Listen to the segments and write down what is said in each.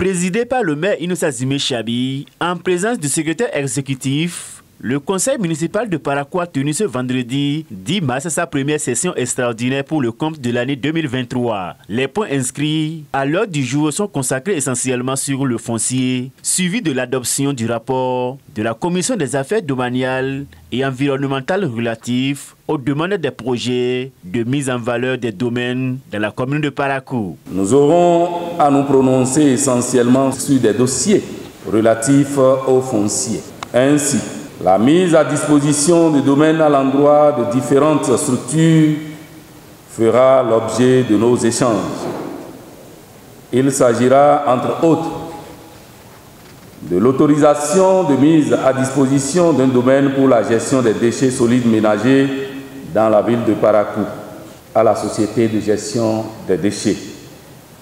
Présidé par le maire Innocent Zimé Chabi, en présence du secrétaire exécutif, le conseil municipal de Parakou a tenu ce vendredi 10 mars sa première session extraordinaire pour le compte de l'année 2023. Les points inscrits à l'ordre du jour sont consacrés essentiellement sur le foncier, suivi de l'adoption du rapport de la commission des affaires domaniales et environnementales relatifs aux demandes des projets de mise en valeur des domaines dans la commune de Parakou. Nous aurons à nous prononcer essentiellement sur des dossiers relatifs au foncier. Ainsi, la mise à disposition de domaines à l'endroit de différentes structures fera l'objet de nos échanges. Il s'agira, entre autres, de l'autorisation de mise à disposition d'un domaine pour la gestion des déchets solides ménagers dans la ville de Parakou à la Société de gestion des déchets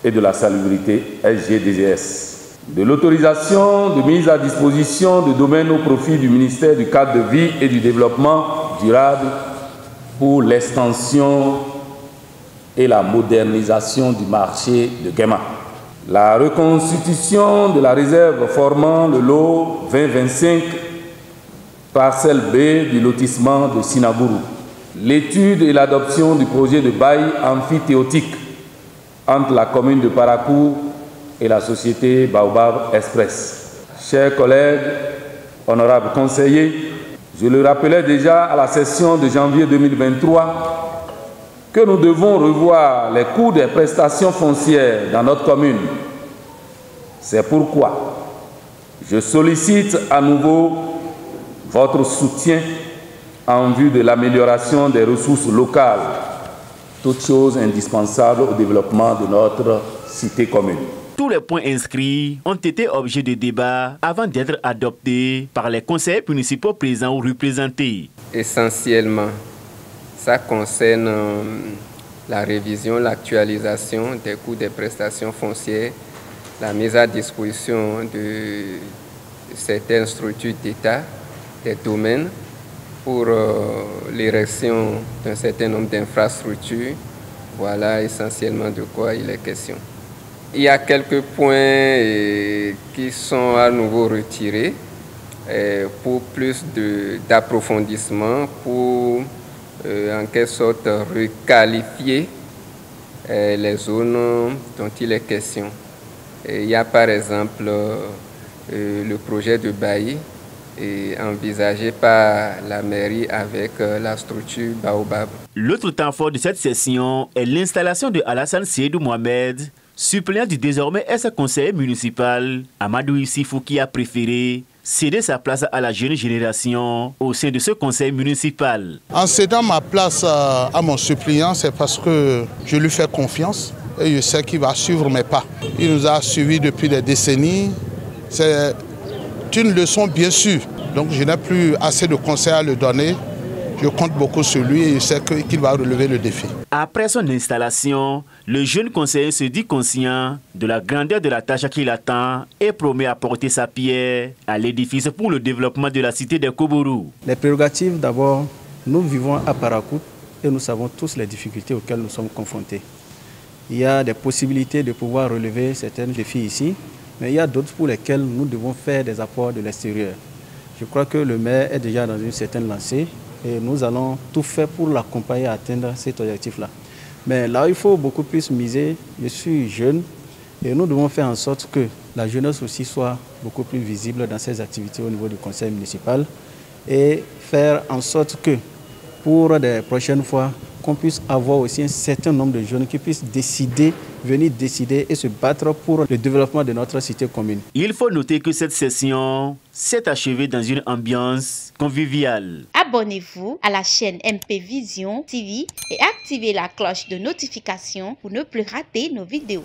et de la salubrité SGDGS. De l'autorisation de mise à disposition de domaines au profit du ministère du cadre de vie et du développement durable pour l'extension et la modernisation du marché de Guéma. La reconstitution de la réserve formant le lot 2025 parcelle B du lotissement de Sinagourou. L'étude et l'adoption du projet de bail amphithéotique entre la commune de Parakou et la société Baobab Express. Chers collègues, honorables conseillers, je le rappelais déjà à la session de janvier 2023 que nous devons revoir les coûts des prestations foncières dans notre commune. C'est pourquoi je sollicite à nouveau votre soutien en vue de l'amélioration des ressources locales, toutes choses indispensables au développement de notre cité commune. Tous les points inscrits ont été objets de débat avant d'être adoptés par les conseillers municipaux présents ou représentés. Essentiellement, ça concerne la révision, l'actualisation des coûts des prestations foncières, la mise à disposition de certaines structures d'État, des domaines, pour l'érection d'un certain nombre d'infrastructures. Voilà essentiellement de quoi il est question. Il y a quelques points qui sont à nouveau retirés pour plus d'approfondissement, pour en quelque sorte requalifier les zones dont il est question. Il y a par exemple le projet de bailli envisagé par la mairie avec la structure Baobab. L'autre temps fort de cette session est l'installation de Alassane Seydou Mohamed, suppléant du désormais ex-conseiller municipal Amadou Issifou, qui a préféré céder sa place à la jeune génération au sein de ce conseil municipal. En cédant ma place à mon suppléant, c'est parce que je lui fais confiance et je sais qu'il va suivre mes pas. Il nous a suivis depuis des décennies. C'est une leçon bien sûr. Donc je n'ai plus assez de conseils à le donner. Je compte beaucoup sur lui et je sais qu'il va relever le défi. Après son installation, le jeune conseiller se dit conscient de la grandeur de la tâche qu'il attend et promet apporter sa pierre à l'édifice pour le développement de la cité des Kobourou. Les prérogatives, d'abord, nous vivons à Parakou et nous savons tous les difficultés auxquelles nous sommes confrontés. Il y a des possibilités de pouvoir relever certains défis ici, mais il y a d'autres pour lesquels nous devons faire des apports de l'extérieur. Je crois que le maire est déjà dans une certaine lancée. Et nous allons tout faire pour l'accompagner à atteindre cet objectif-là. Mais là, il faut beaucoup plus miser. Je suis jeune et nous devons faire en sorte que la jeunesse aussi soit beaucoup plus visible dans ses activités au niveau du conseil municipal et faire en sorte que pour les prochaines fois, qu'on puisse avoir aussi un certain nombre de jeunes qui puissent décider, venir décider et se battre pour le développement de notre cité commune. Il faut noter que cette session s'est achevée dans une ambiance conviviale. Abonnez-vous à la chaîne MP Vision TV et activez la cloche de notification pour ne plus rater nos vidéos.